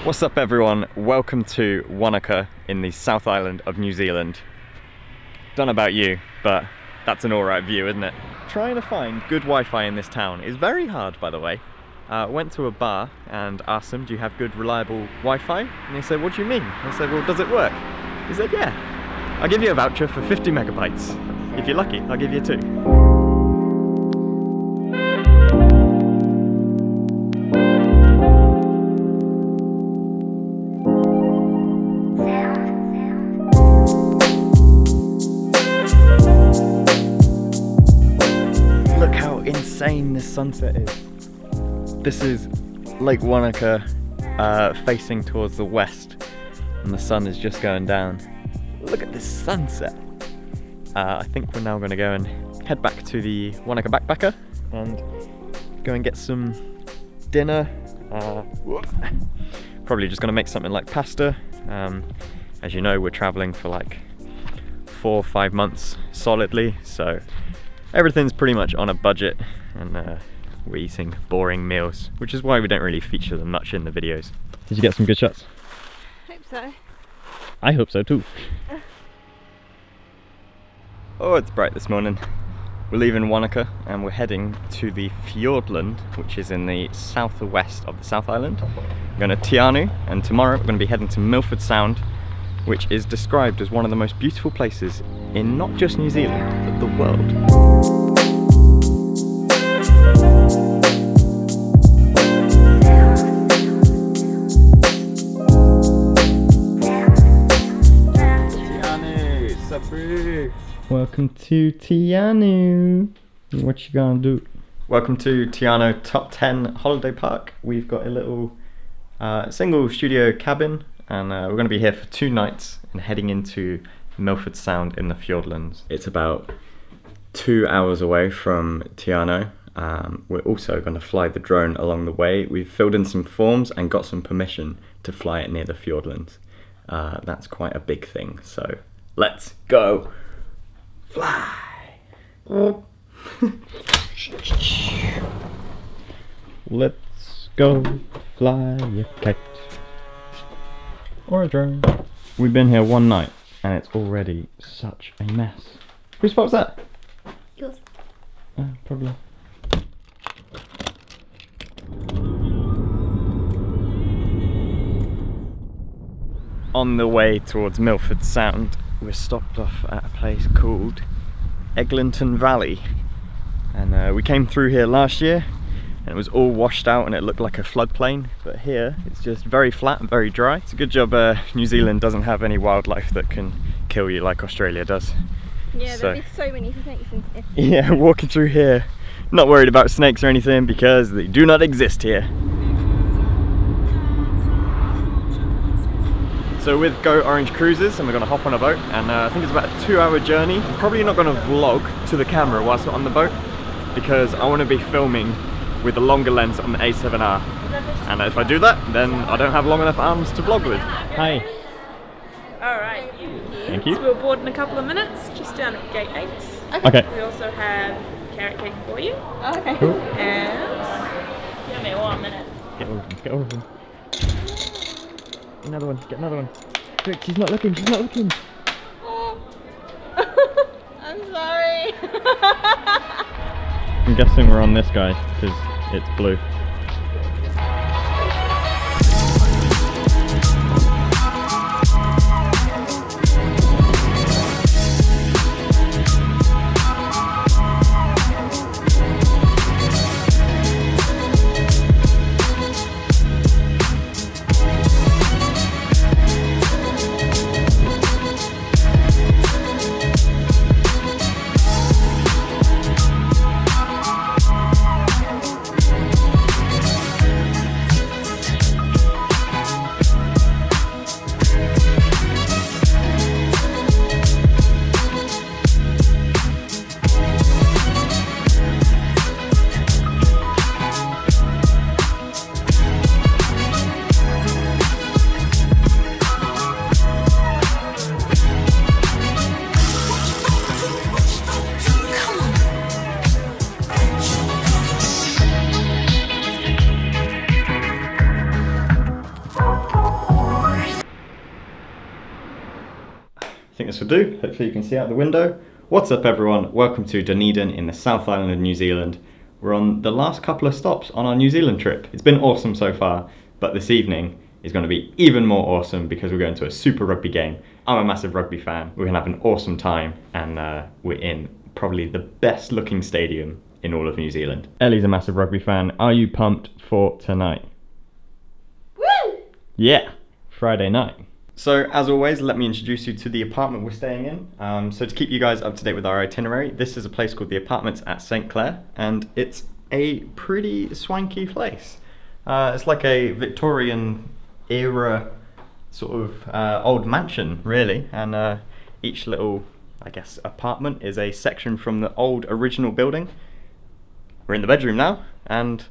What's up everyone, welcome to Wanaka in the South Island of New Zealand. Don't know about you, but that's an alright view, isn't it? Trying to find good Wi-Fi in this town is very hard, by the way. Went to a bar and asked them, do you have good reliable Wi-Fi? And they said, what do you mean? I said, well, does it work? He said, yeah. I'll give you a voucher for 50 megabytes. If you're lucky, I'll give you 2. Look how insane this sunset is. This is Lake Wanaka facing towards the west, and the sun is just going down. Look at this sunset. I think we're now going to go and head back to the Wanaka Backpacker and go and get some dinner. Probably just going to make something like pasta. As you know, we're traveling for like 4 or 5 months solidly, so everything's pretty much on a budget, and we're eating boring meals, which is why we don't really feature them much in the videos. Did you get some good shots? Hope so. I hope so too. Oh, it's bright this morning. We're leaving Wanaka and we're heading to the Fiordland, which is in the southwest of the South Island. We're going to ANAU, and tomorrow we're going to be heading to Milford Sound, which is described as one of the most beautiful places in not just New Zealand, but the world. Welcome to ANAU. What you gonna do? Welcome to ANAU Top 10 Holiday Park. We've got a little single studio cabin, and we're going to be here for 2 nights and heading into Milford Sound in the Fiordlands. It's about 2 hours away from ANAU. We're also going to fly the drone along the way. We've filled in some forms and got some permission to fly it near the Fiordlands. That's quite a big thing, so let's go fly. Let's go fly a kite or a drone. We've been here 1 night and it's already such a mess. Whose fault's that? Yours. Probably. On the way towards Milford Sound, we're stopped off at a place called Eglinton Valley, and we came through here last year and it was all washed out and it looked like a floodplain, but here it's just very flat and very dry. It's a good job New Zealand doesn't have any wildlife that can kill you like Australia does. Yeah, there'd be so many snakes in here. Yeah, walking through here, not worried about snakes or anything because they do not exist here. So with Go Orange Cruises, and we're going to hop on a boat, and I think it's about a 2-hour journey. I'm probably not going to vlog to the camera whilst we're on the boat because I want to be filming with a longer lens on the A7R, and if I do that, then I don't have long enough arms to vlog with. Hi. Alright, Thank you. So we'll board in a couple of minutes, just down at gate 8. Okay. We also have carrot cake for you. Oh, okay. Cool. And give me 1 minute. Get over them, get over them. Another one, get another one. Quick, she's not looking, she's not looking. Oh. I'm sorry. I'm guessing we're on this guy, because it's blue. this will do. Hopefully you can see out the window. What's up everyone? Welcome to Dunedin in the South Island of New Zealand. We're on the last couple of stops on our New Zealand trip. It's been awesome so far, but this evening is going to be even more awesome because we're going to a Super Rugby game. I'm a massive rugby fan. We're going to have an awesome time, and we're in probably the best looking stadium in all of New Zealand. Ellie's a massive rugby fan. Are you pumped for tonight? Woo! Yeah, Friday night. So as always, let me introduce you to the apartment we're staying in. So to keep you guys up to date with our itinerary, this is a place called the Apartments at St Clair, and it's a pretty swanky place. It's like a Victorian era sort of old mansion, really, and each little, I guess, apartment is a section from the old original building. We're in the bedroom now, and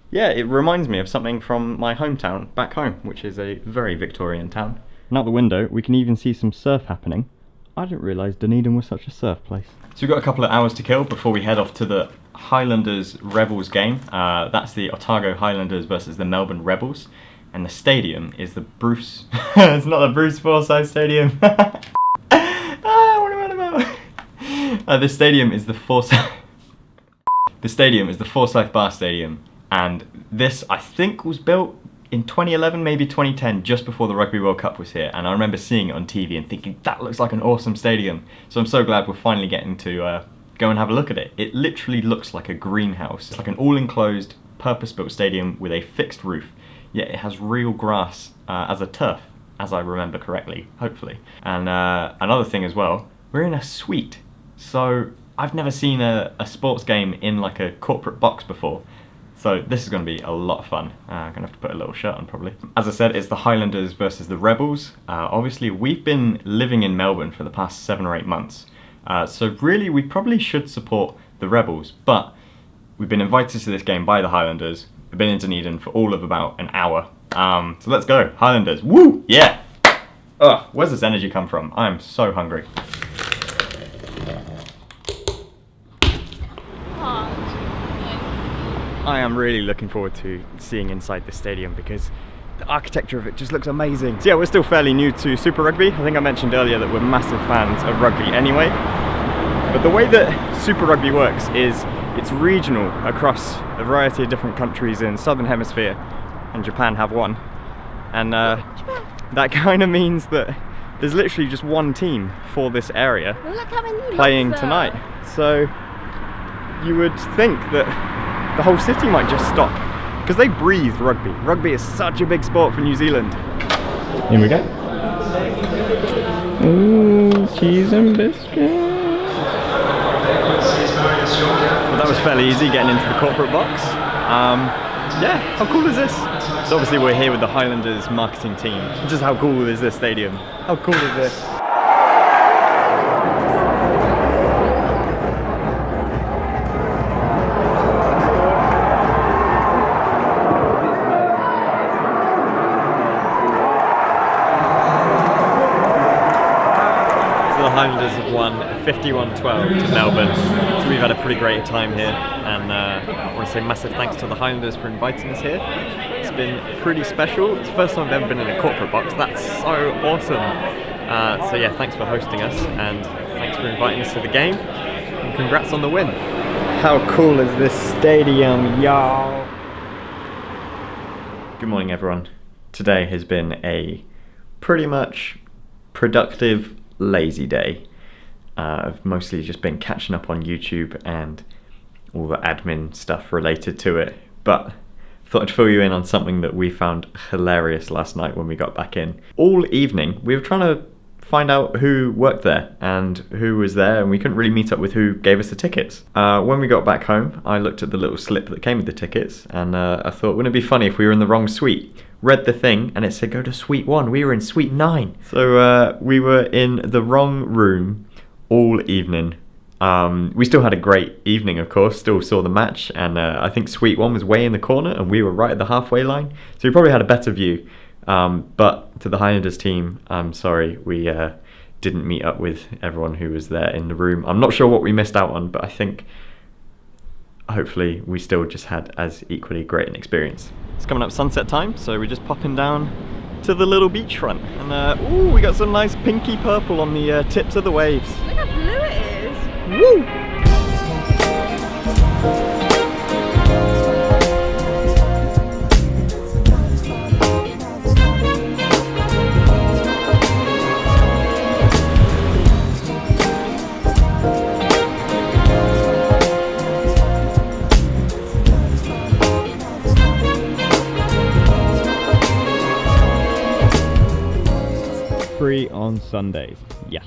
yeah, it reminds me of something from my hometown back home, which is a very Victorian town. And out the window, we can even see some surf happening. I didn't realise Dunedin was such a surf place. So we've got a couple of hours to kill before we head off to the Highlanders Rebels game. That's the Otago Highlanders versus the Melbourne Rebels. And the stadium is the Bruce... it's not the Bruce Forsyth Stadium. What am I about? The stadium is the Forsyth... The stadium is the Forsyth Bar Stadium, and this, I think, was built in 2011, maybe 2010, just before the Rugby World Cup was here, and I remember seeing it on TV and thinking, that looks like an awesome stadium. So I'm so glad we're finally getting to go and have a look at it. It literally looks like a greenhouse. It's like an all-enclosed, purpose-built stadium with a fixed roof, yet it has real grass as a turf, as I remember correctly, hopefully. And another thing as well, we're in a suite, so I've never seen a sports game in like a corporate box before, so this is going to be a lot of fun. I'm going to have to put a little shirt on probably. As I said, it's the Highlanders versus the Rebels. Obviously we've been living in Melbourne for the past 7 or 8 months, so really we probably should support the Rebels, but we've been invited to this game by the Highlanders. We've been in Dunedin for all of about an hour, so let's go, Highlanders, woo, yeah! Ugh, where's this energy come from? I'm so hungry. I am really looking forward to seeing inside the stadium because the architecture of it just looks amazing. So yeah, we're still fairly new to Super Rugby. I think I mentioned earlier that we're massive fans of rugby anyway. But the way that Super Rugby works is it's regional across a variety of different countries in Southern Hemisphere, and Japan have one. And that kind of means that there's literally just one team for this area playing tonight. So you would think that the whole city might just stop, because they breathe rugby. Rugby is such a big sport for New Zealand. Here we go. Ooh, cheese and biscuits. Well, that was fairly easy getting into the corporate box. Yeah, how cool is this? So obviously we're here with the Highlanders marketing team. Just how cool is this stadium? How cool is this? Highlanders have won 51-12 to Melbourne, so we've had a pretty great time here, and I want to say massive thanks to the Highlanders for inviting us here. It's been pretty special. It's the first time I've ever been in a corporate box. That's so awesome. So yeah, thanks for hosting us, and thanks for inviting us to the game, and congrats on the win. How cool is this stadium, y'all? Good morning everyone. Today has been a pretty much productive lazy day. I've mostly just been catching up on YouTube and all the admin stuff related to it, but thought I'd fill you in on something that we found hilarious last night when we got back in. All evening we were trying to find out who worked there and who was there, and we couldn't really meet up with who gave us the tickets. When we got back home, I looked at the little slip that came with the tickets, and I thought, wouldn't it be funny if we were in the wrong suite? Read the thing and it said go to suite 1. We were in suite 9. So we were in the wrong room all evening. We still had a great evening, of course, still saw the match, and I think suite 1 was way in the corner and we were right at the halfway line, so we probably had a better view. But to the Highlanders team, I'm sorry we didn't meet up with everyone who was there in the room. I'm not sure what we missed out on, but I think hopefully we still just had as equally great an experience. It's coming up sunset time, so we're just popping down to the little beachfront. And ooh, we got some nice pinky purple on the tips of the waves. Look how blue it is. Woo! 3 on Sundays. Yes.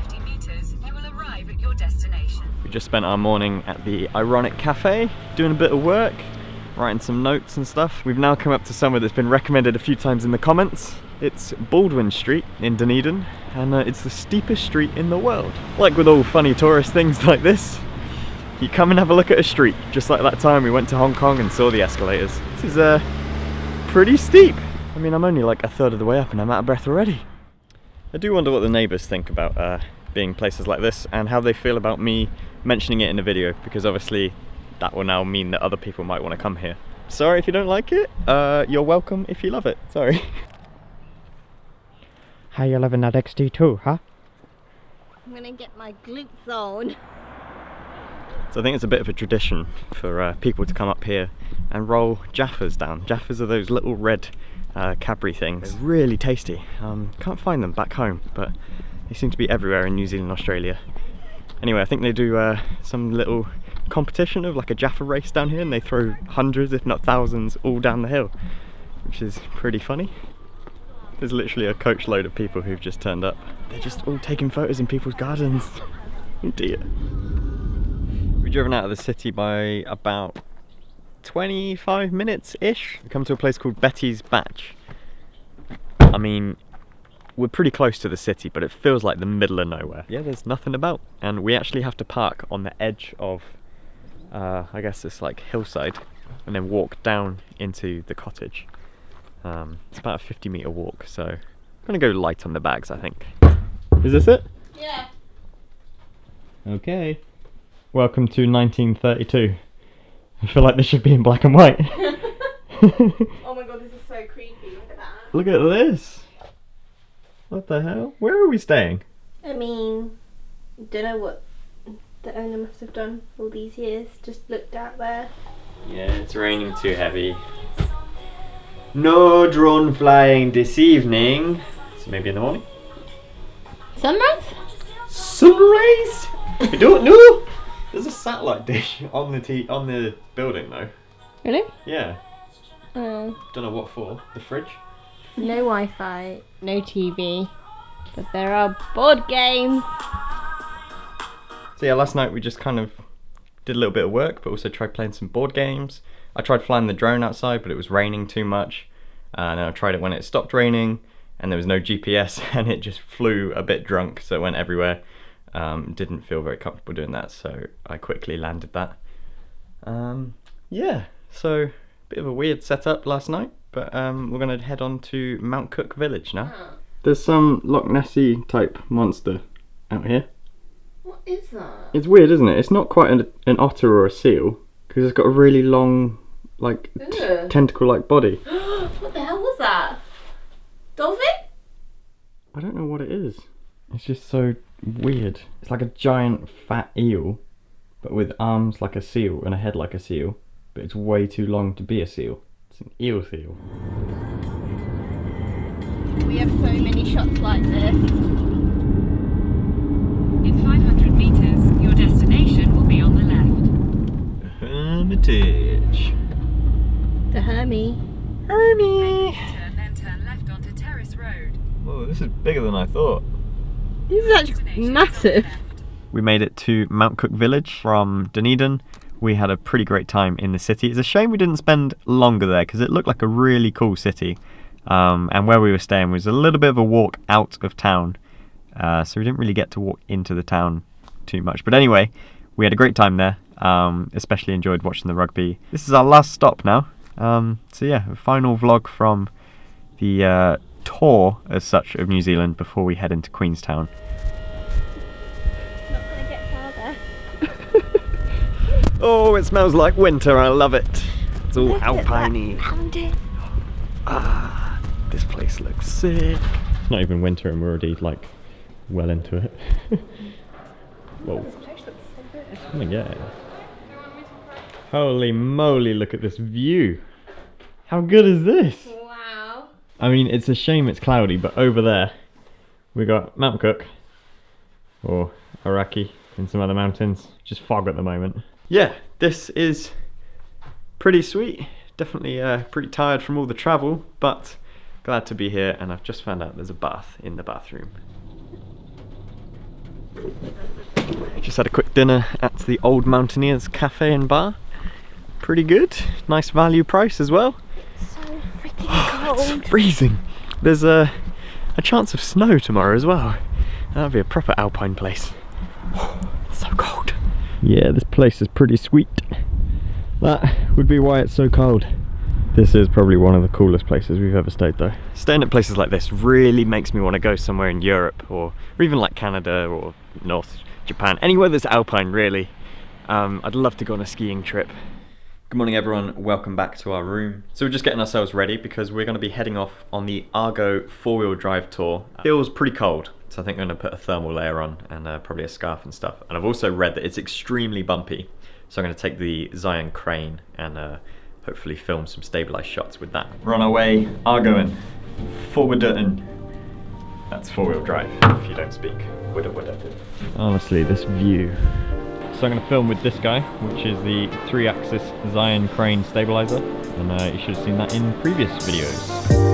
50 meters, you will arrive at your destination. We just spent our morning at the Ironic Cafe, doing a bit of work, writing some notes and stuff. We've now come up to somewhere that's been recommended a few times in the comments. It's Baldwin Street in Dunedin, and it's the steepest street in the world. Like with all funny tourist things like this, you come and have a look at a street, just like that time we went to Hong Kong and saw the escalators. This is pretty steep. I mean, I'm only like a third of the way up and I'm out of breath already. I do wonder what the neighbours think about being places like this and how they feel about me mentioning it in a video, because obviously that will now mean that other people might want to come here. Sorry if you don't like it, you're welcome if you love it, sorry. How you loving that XD2, huh? I'm gonna get my glutes on. So I think it's a bit of a tradition for people to come up here and roll Jaffas down. Jaffas are those little red Cadbury things. They're really tasty. Can't find them back home, but they seem to be everywhere in New Zealand and Australia. Anyway, I think they do some little competition of like a Jaffa race down here, and they throw hundreds if not thousands all down the hill, which is pretty funny. There's literally a coach load of people who've just turned up. They're just all taking photos in people's gardens. Oh dear. We've driven out of the city by about 25 minutes-ish. We come to a place called Betty's Batch. I mean, we're pretty close to the city, but it feels like the middle of nowhere. Yeah, there's nothing about. And we actually have to park on the edge of, I guess this like hillside, and then walk down into the cottage. It's about a 50-metre walk, so I'm gonna go light on the bags, I think. Is this it? Yeah. Okay. Welcome to 1932. I feel like this should be in black and white. Oh my god, this is so creepy. Look at that. Look at this. What the hell? Where are we staying? I mean, don't know what the owner must have done all these years. Just looked out there. Yeah, it's raining too heavy. No drone flying this evening. So maybe in the morning. Sunrise? Sunrise? We don't know. There's a satellite dish on the building though. Really? Yeah. Oh. Don't know what for. The fridge? No Wi-Fi, no TV, but there are board games. So yeah, last night we just kind of did a little bit of work, but also tried playing some board games. I tried flying the drone outside, but it was raining too much. And I tried it when it stopped raining, and there was no GPS, and it just flew a bit drunk, so it went everywhere. Didn't feel very comfortable doing that, so I quickly landed that. Yeah, so a bit of a weird setup last night, but we're going to head on to Mount Cook Village now. There's some Loch Nessie type monster out here. What is that? It's weird, isn't it? It's not quite an otter or a seal, because it's got a really long, like, tentacle-like body. What the hell was that? Dolphin? I don't know what it is. It's just so weird. It's like a giant fat eel, but with arms like a seal and a head like a seal, but it's way too long to be a seal. It's an eel seal. We have so many shots like this. In 500 meters, your destination will be on the left. Hermitage. The Hermie. Hermie! Then turn left onto Terrace Road. Whoa, this is bigger than I thought. This is actually massive. We made it to Mount Cook Village from Dunedin. We had a pretty great time in the city. It's a shame we didn't spend longer there because it looked like a really cool city. And where we were staying was a little bit of a walk out of town. So we didn't really get to walk into the town too much. But anyway, we had a great time there. Especially enjoyed watching the rugby. This is our last stop now. So yeah, a final vlog from the tour as such of New Zealand before we head into Queenstown. Not gonna get farther. Oh, it smells like winter. I love it. It's all Look at that alpine-y. mountain. Ah, this place looks sick. It's not even winter and we're already like well into it. Whoa. This place looks so good. Oh my god. Holy moly, look at this view. How good is this? Wow. I mean, it's a shame it's cloudy, but over there we got Mount Cook, or Iraqi in some other mountains. Just fog at the moment. Yeah, this is pretty sweet. Definitely pretty tired from all the travel, but glad to be here, and I've just found out there's a bath in the bathroom. Just had a quick dinner at the Old Mountaineers Cafe and Bar. Pretty good, nice value price as well. So freaking cold. It's freezing. There's a chance of snow tomorrow as well. That'll be a proper alpine place. It's so cold. Yeah, this place is pretty sweet. That would be why it's so cold. This is probably one of the coolest places we've ever stayed though. Staying at places like this really makes me want to go somewhere in Europe or even like Canada or North Japan. Anywhere that's alpine really. I'd love to go on a skiing trip. Good morning everyone, welcome back to our room. So we're just getting ourselves ready because we're going to be heading off on the Argo 4-wheel drive tour. It feels pretty cold, so I think I'm going to put a thermal layer on and probably a scarf and stuff. And I've also read that it's extremely bumpy, so I'm going to take the Zion crane and hopefully film some stabilised shots with that. We're on our way, Argoing, Fiordland. That's 4-wheel drive, if you don't speak. Honestly, this view. So I'm going to film with this guy, which is the 3-axis Zion crane stabilizer, and you should have seen that in previous videos.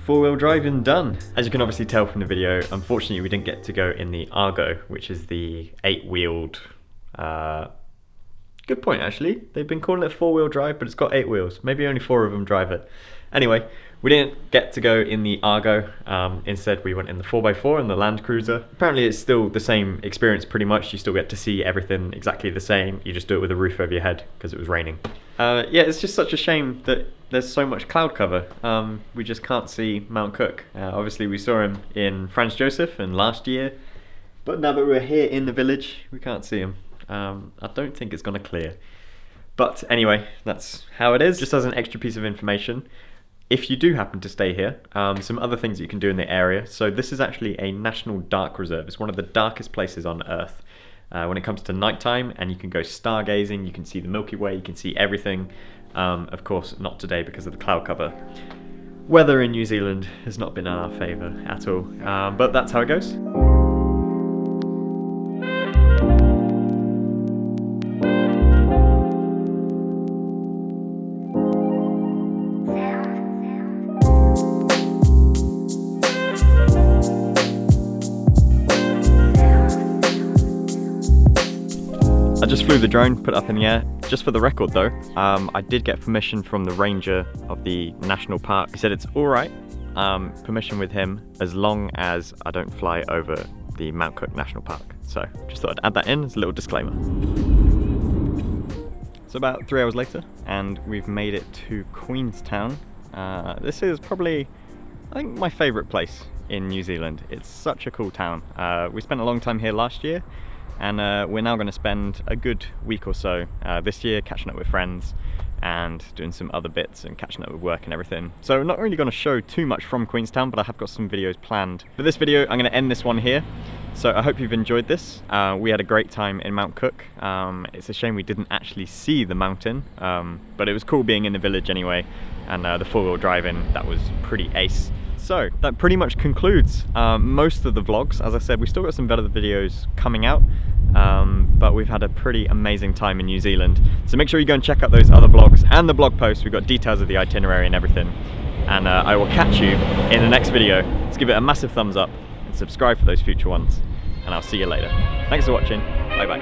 Four-wheel driving done. As you can obviously tell from the video, unfortunately we didn't get to go in the Argo, which is the 8-wheeled, good point actually, they've been calling it 4-wheel drive, but it's got 8 wheels, maybe only 4 of them drive it. Anyway, we didn't get to go in the Argo, instead we went in the 4x4 and the Land Cruiser. Apparently it's still the same experience pretty much, you still get to see everything exactly the same, you just do it with a roof over your head because it was raining. Yeah, it's just such a shame that there's so much cloud cover. We just can't see Mount Cook. Obviously we saw him in Franz Josef and last year, but now that we're here in the village, we can't see him. I don't think it's gonna clear. But anyway, that's how it is. Just as an extra piece of information, if you do happen to stay here, some other things that you can do in the area. So this is actually a national dark reserve. It's one of the darkest places on Earth when it comes to nighttime, and you can go stargazing, you can see the Milky Way, you can see everything. Of course, not today because of the cloud cover. Weather in New Zealand has not been in our favour at all, but that's how it goes. I just flew the drone, put it up in the air. Just for the record though, I did get permission from the ranger of the national park. He said it's alright, permission with him, as long as I don't fly over the Mount Cook National Park. So just thought I'd add that in as a little disclaimer. So about 3 hours later, and we've made it to Queenstown. This is probably, I think, my favourite place in New Zealand. It's such a cool town. We spent a long time here last year, and we're now going to spend a good week or so this year catching up with friends and doing some other bits and catching up with work and everything. So I'm not really going to show too much from Queenstown, but I have got some videos planned. For this video, I'm going to end this one here. So I hope you've enjoyed this. We had a great time in Mount Cook. It's a shame we didn't actually see the mountain, but it was cool being in the village anyway, and the four-wheel driving, that was pretty ace. So that pretty much concludes most of the vlogs. As I said, we still got some better videos coming out, but we've had a pretty amazing time in New Zealand. So make sure you go and check out those other vlogs and the blog posts. We've got details of the itinerary and everything. And I will catch you in the next video. Let's give it a massive thumbs up and subscribe for those future ones. And I'll see you later. Thanks for watching. Bye bye.